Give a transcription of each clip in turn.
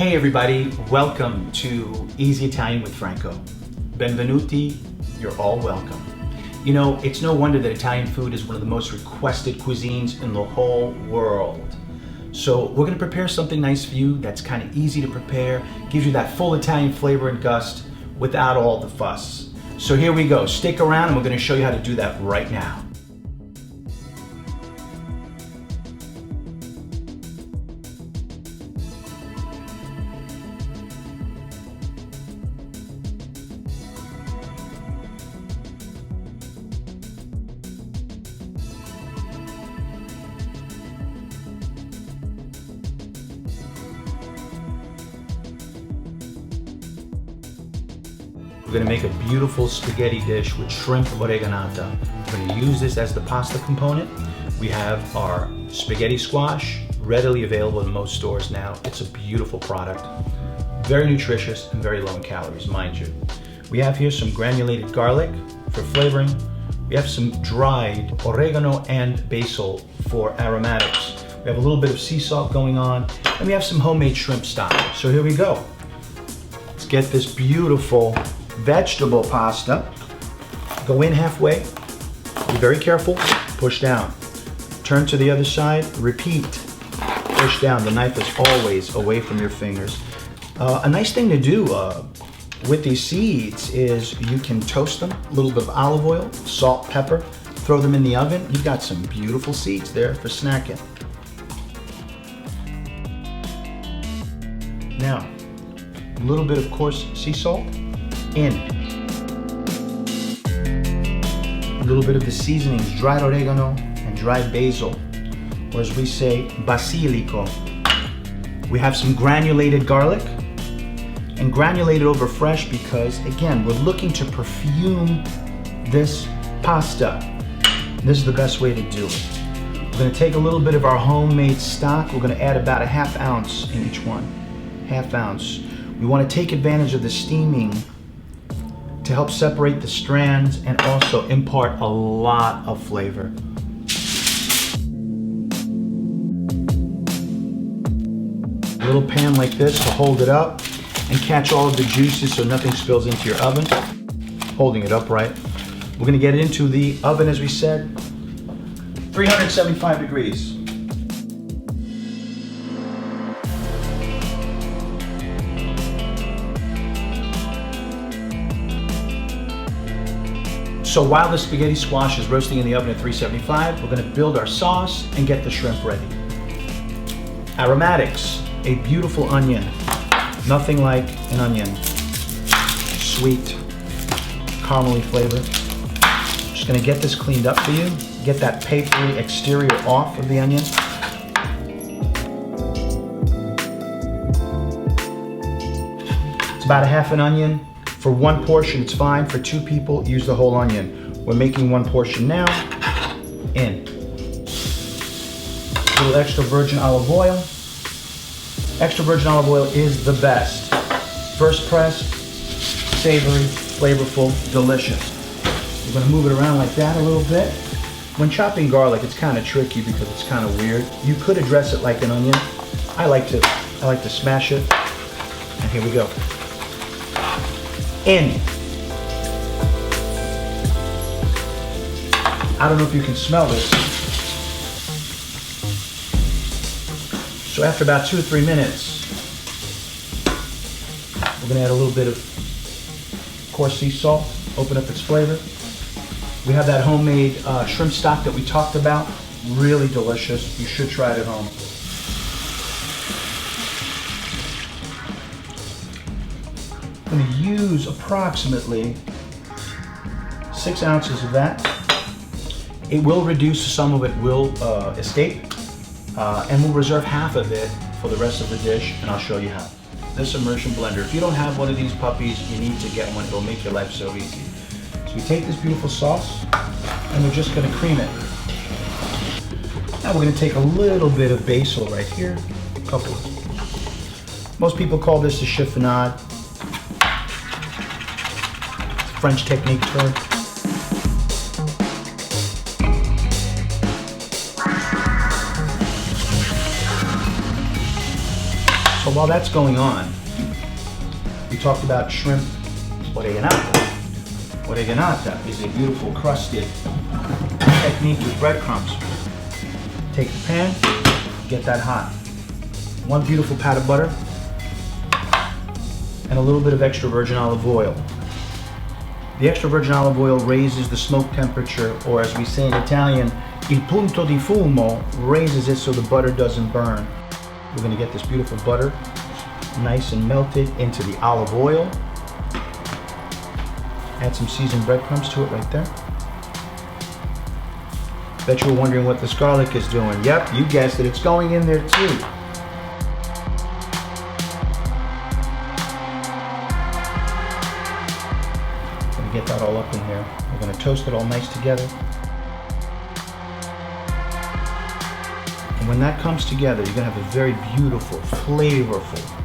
Hey everybody, welcome to Easy Italian with Franco. Benvenuti, you're all welcome. You know, it's no wonder that Italian food is one of the most requested cuisines in the whole world. So we're gonna prepare something nice for you that's kind of easy to prepare, gives you that full Italian flavor and gust without all the fuss. So here we go, stick around and we're gonna show you how to do that right now. We're gonna make a beautiful spaghetti dish with shrimp oreganata. We're gonna use this as the pasta component. We have our spaghetti squash, readily available in most stores now. It's a beautiful product, very nutritious and very low in calories, mind you. We have here some granulated garlic for flavoring. We have some dried oregano and basil for aromatics. We have a little bit of sea salt going on, and we have some homemade shrimp stock. So here we go. Let's get this beautiful vegetable pasta. Go in halfway, be very careful, push down. Turn to the other side, repeat, push down. The knife is always away from your fingers. A nice thing to do with these seeds is you can toast them, a little bit of olive oil, salt, pepper, throw them in the oven. You've got some beautiful seeds there for snacking. Now, a little bit of coarse sea salt. In. A little bit of the seasonings, dried oregano and dried basil, or as we say, basilico. We have some granulated garlic, and granulated over fresh because, again, we're looking to perfume this pasta. This is the best way to do it. We're gonna take a little bit of our homemade stock. We're gonna add about a ½ ounce in each one, ½ ounce. We wanna take advantage of the steaming to help separate the strands and also impart a lot of flavor. A little pan like this to hold it up and catch all of the juices so nothing spills into your oven. Holding it upright. We're gonna get it into the oven, as we said, 375 degrees. So while the spaghetti squash is roasting in the oven at 375, we're gonna build our sauce and get the shrimp ready. Aromatics, a beautiful onion. Nothing like an onion. Sweet, caramely flavor. Just gonna get this cleaned up for you. Get that papery exterior off of the onion. It's about a ½ an onion. For one portion, it's fine. For two people, use the whole onion. We're making one portion now. In. A little extra virgin olive oil. Extra virgin olive oil is the best. First pressed, savory, flavorful, delicious. We're gonna move it around like that a little bit. When chopping garlic, it's kind of tricky because it's kind of weird. You could address it like an onion. I like to smash it. And here we go. In. I don't know if you can smell this. So after about 2 or 3 minutes, we're gonna add a little bit of coarse sea salt, open up its flavor. We have that homemade shrimp stock that we talked about. Really delicious. You should try it at home. I'm going to use approximately 6 ounces of that. It will reduce, some of it will escape, and we'll reserve half of it for the rest of the dish, and I'll show you how. This immersion blender, if you don't have one of these puppies, you need to get one. It'll make your life so easy. So we take this beautiful sauce, and we're just going to cream it. Now we're going to take a little bit of basil right here, a couple. Most people call this a chiffonade. French technique term. So So while that's going on, we talked about shrimp Oreganata. Oreganata is a beautiful crusted technique with breadcrumbs. Take the pan, get that hot. One beautiful pat of butter, and a little bit of extra virgin olive oil. The extra virgin olive oil raises the smoke temperature, or as we say in Italian, il punto di fumo, raises it so the butter doesn't burn. We're gonna get this beautiful butter nice and melted into the olive oil. Add some seasoned breadcrumbs to it right there. Bet you were wondering what this garlic is doing. Yep, you guessed it, it's going in there too. Gonna get that all up in here. We're gonna toast it all nice together. And when that comes together, you're gonna have a very beautiful, flavorful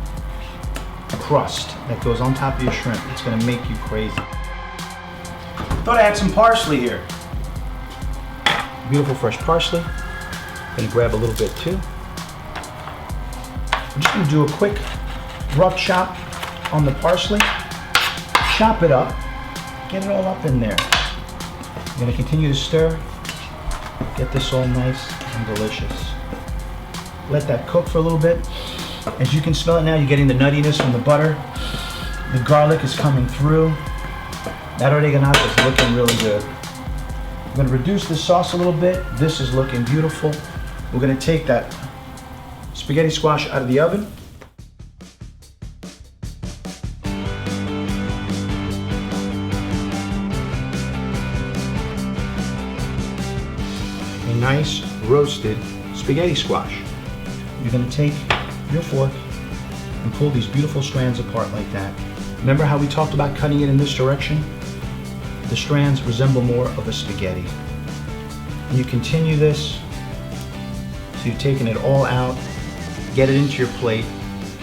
crust that goes on top of your shrimp. It's gonna make you crazy. Thought I had some parsley here. Beautiful fresh parsley. Gonna grab a little bit too. I'm just gonna do a quick rough chop on the parsley. Chop it up. Get it all up in there. I'm gonna continue to stir. Get this all nice and delicious. Let that cook for a little bit. As you can smell it now, you're getting the nuttiness from the butter. The garlic is coming through. That oreganata is looking really good. I'm gonna reduce the sauce a little bit. This is looking beautiful. We're gonna take that spaghetti squash out of the oven. A nice roasted spaghetti squash. You're gonna take your fork and pull these beautiful strands apart like that. Remember how we talked about cutting it in this direction? The strands resemble more of a spaghetti. And you continue this, so you've taken it all out, get it into your plate,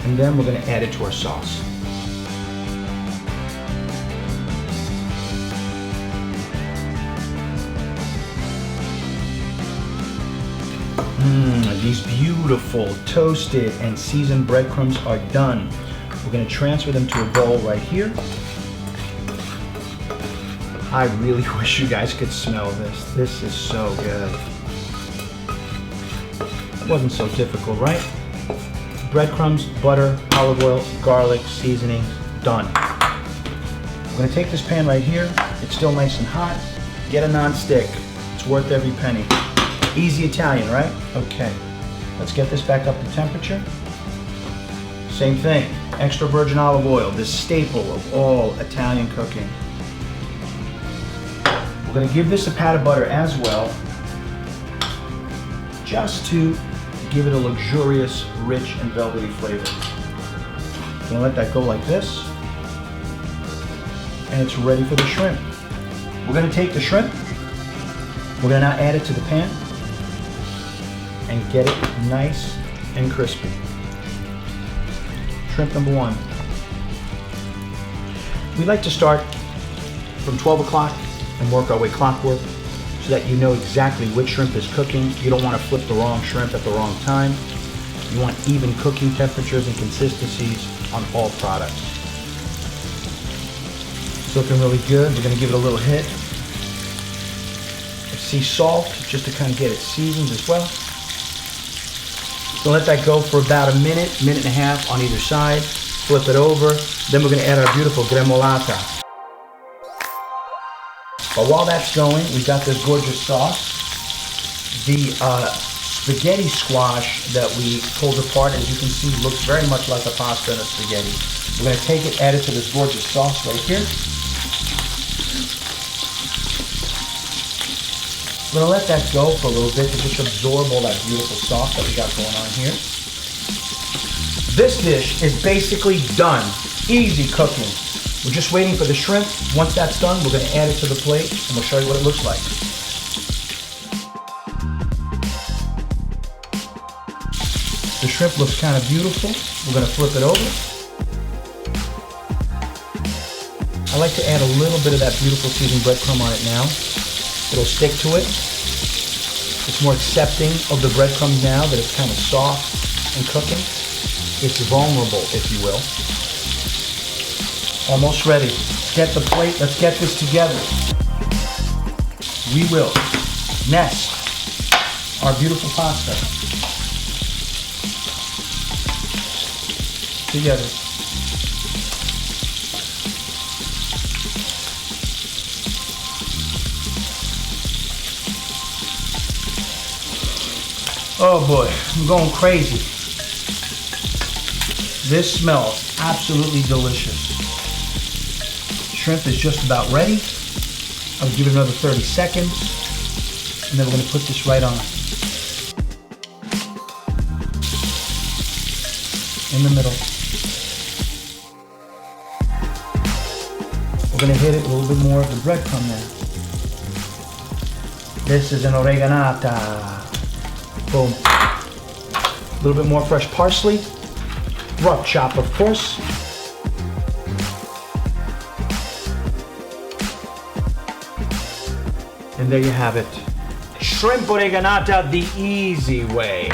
and then we're gonna add it to our sauce. These beautiful toasted and seasoned breadcrumbs are done. We're gonna transfer them to a bowl right here. I really wish you guys could smell this. This is so good. It wasn't so difficult, right? Breadcrumbs, butter, olive oil, garlic, seasonings, done. We're gonna take this pan right here. It's still nice and hot. Get a non-stick. It's worth every penny. Easy Italian, right? Okay. Let's get this back up to temperature. Same thing, extra virgin olive oil, this staple of all Italian cooking. We're gonna give this a pat of butter as well, just to give it a luxurious, rich, and velvety flavor. I'm gonna let that go like this, and it's ready for the shrimp. We're gonna take the shrimp, we're gonna now add it to the pan, and get it nice and crispy. Shrimp number one. We like to start from 12 o'clock and work our way clockwork so that you know exactly which shrimp is cooking. You don't want to flip the wrong shrimp at the wrong time. You want even cooking temperatures and consistencies on all products. It's looking really good. We're going to give it a little hit. Sea salt just to kind of get it seasoned as well. So let that go for about a minute, minute and a half on either side. Flip it over. Then we're going to add our beautiful gremolata. But while that's going, we've got this gorgeous sauce. The spaghetti squash that we pulled apart, as you can see, looks very much like a pasta and a spaghetti. We're going to take it, add it to this gorgeous sauce right here. We're gonna let that go for a little bit to just absorb all that beautiful sauce that we got going on here. This dish is basically done. Easy cooking. We're just waiting for the shrimp. Once that's done, we're gonna add it to the plate and we'll show you what it looks like. The shrimp looks kind of beautiful. We're gonna flip it over. I like to add a little bit of that beautiful seasoned breadcrumb on it now. It'll stick to it. It's more accepting of the breadcrumbs now that it's kind of soft and cooking. It's vulnerable, if you will. Almost ready. Get the plate. Let's get this together. We will nest our beautiful pasta together. Oh boy, I'm going crazy. This smells absolutely delicious. Shrimp is just about ready. I'll give it another 30 seconds, and then we're going to put this right on. In the middle. We're going to hit it with a little bit more of the breadcrumb there. This is an Oreganata. Boom. A little bit more fresh parsley. Rough chop, of course. And there you have it. Shrimp Oreganata the easy way.